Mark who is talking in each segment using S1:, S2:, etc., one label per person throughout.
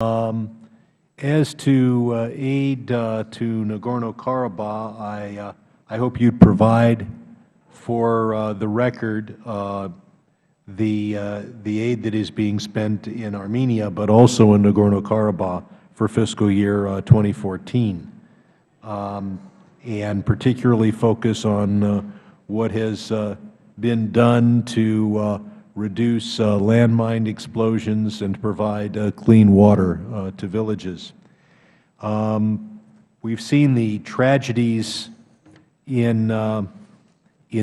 S1: As to aid to Nagorno-Karabakh, I hope you'd provide for the record the aid that is being spent in Armenia, but also in Nagorno-Karabakh for fiscal year 2014, and particularly focus on what has been done to reduce landmine explosions and provide clean water to villages. We've seen the tragedies in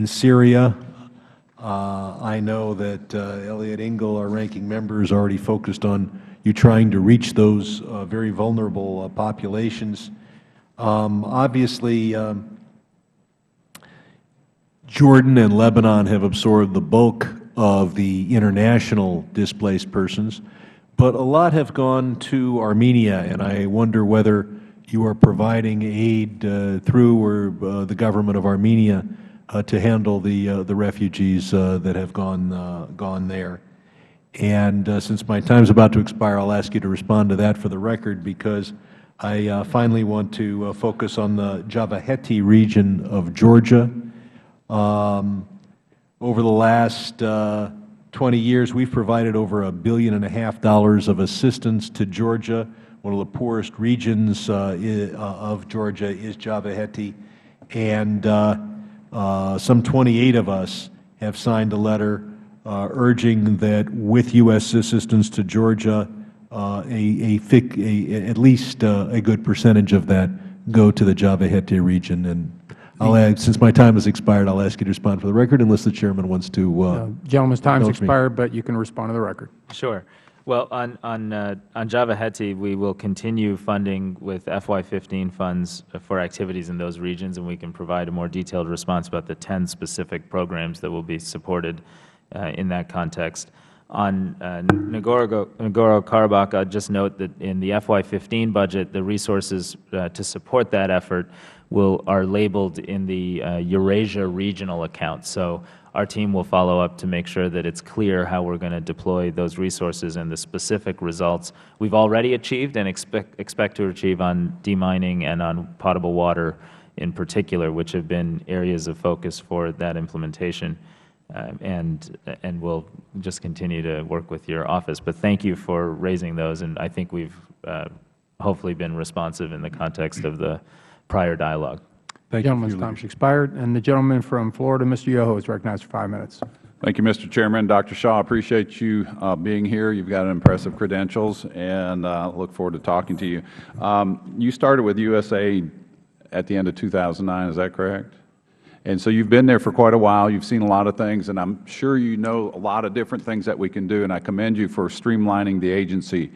S1: Syria. I know that Elliot Engel, our ranking member, is already focused on you trying to reach those very vulnerable populations. Obviously, Jordan and Lebanon have absorbed the bulk of the international displaced persons, but a lot have gone to Armenia, and I wonder whether you are providing aid through or the government of Armenia to handle the refugees that have gone there. And since my time is about to expire, I'll ask you to respond to that for the record, because I finally want to focus on the Javakheti region of Georgia. Over the last 20 years, we've provided over $1.5 billion of assistance to Georgia. One of the poorest regions of Georgia is Javakheti, and some 28 of us have signed a letter urging that with U.S. assistance to Georgia, at least a good percentage of that go to the Javakheti region. And I'll add, since my time has expired, I'll ask you to respond for the record, unless the Chairman wants to.
S2: Gentleman's time has expired, but you can respond to the record.
S3: Sure. Well, on Javakheti, we will continue funding with FY15 funds for activities in those regions, and we can provide a more detailed response about the 10 specific programs that will be supported in that context. On Nagorno-Karabakh, I'll just note that in the FY15 budget, the resources to support that effort are labeled in the Eurasia regional account. So our team will follow up to make sure that it's clear how we're going to deploy those resources and the specific results we've already achieved and expect to achieve on demining and on potable water in particular, which have been areas of focus for that implementation. And we'll just continue to work with your office. But thank you for raising those, and I think we've hopefully been responsive in the context of the prior dialogue.
S2: Thank you. Gentleman's time has expired. And the gentleman from Florida, Mr. Yoho, is recognized for 5 minutes.
S4: Thank you, Mr. Chairman. Dr. Shah, I appreciate you being here. You've got impressive credentials, and look forward to talking to you. You started with USAID at the end of 2009, is that correct? And so you've been there for quite a while. You've seen a lot of things, and I'm sure you know a lot of different things that we can do, and I commend you for streamlining the agency.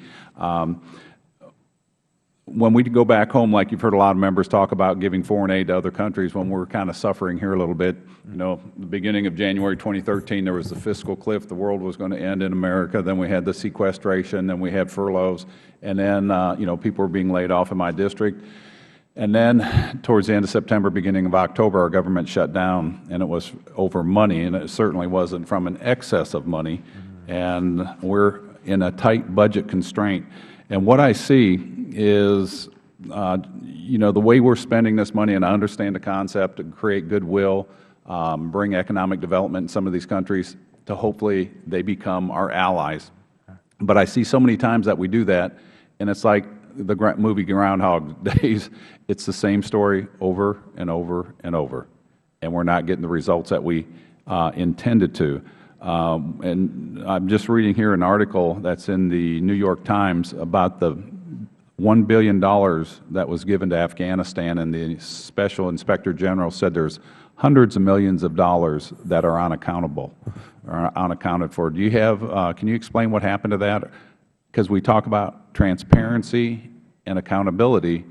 S4: When we go back home, like you've heard a lot of members talk about giving foreign aid to other countries, when we're kind of suffering here a little bit, you know, the beginning of January 2013, there was the fiscal cliff. The world was going to end in America. Then we had the sequestration. Then we had furloughs. And then, you know, people were being laid off in my district. And then towards the end of September, beginning of October, our government shut down, and it was over money, and it certainly wasn't from an excess of money. And we're in a tight budget constraint. And what I see is, you know, the way we're spending this money, and I understand the concept to create goodwill, bring economic development in some of these countries to hopefully they become our allies. But I see so many times that we do that, and it's like the movie Groundhog Days. It's the same story over and over and over, and we're not getting the results that we intended to. And I'm just reading here an article that's in the New York Times about the $1 billion that was given to Afghanistan, and the Special Inspector General said there's hundreds of millions of dollars that are unaccountable, or unaccounted for. Do you have, can you explain what happened to that? Because we talk about transparency and accountability,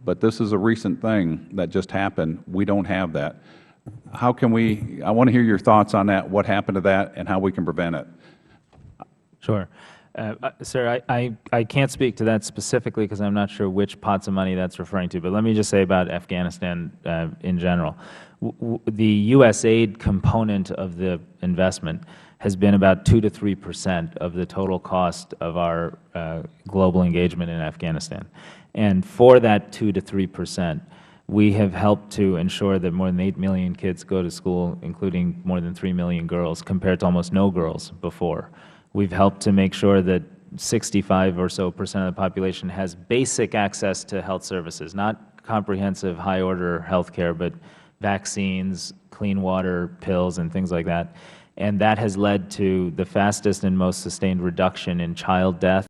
S4: but this is a recent thing that just happened. We don't have that. How can we, I want to hear your thoughts on that, what happened to that, and how we can prevent it.
S3: Sure. Sir, I can't speak to that specifically because I'm not sure which pots of money that's referring to, but let me just say about Afghanistan in general. The USAID component of the investment has been about 2 to 3% of the total cost of our global engagement in Afghanistan. And for that 2 to 3%, we have helped to ensure that more than 8 million kids go to school, including more than 3 million girls, compared to almost no girls before. We've helped to make sure that 65 or so % of the population has basic access to health services, not comprehensive high-order health care, but vaccines, clean water, pills, and things like that. And that has led to the fastest and most sustained reduction in child death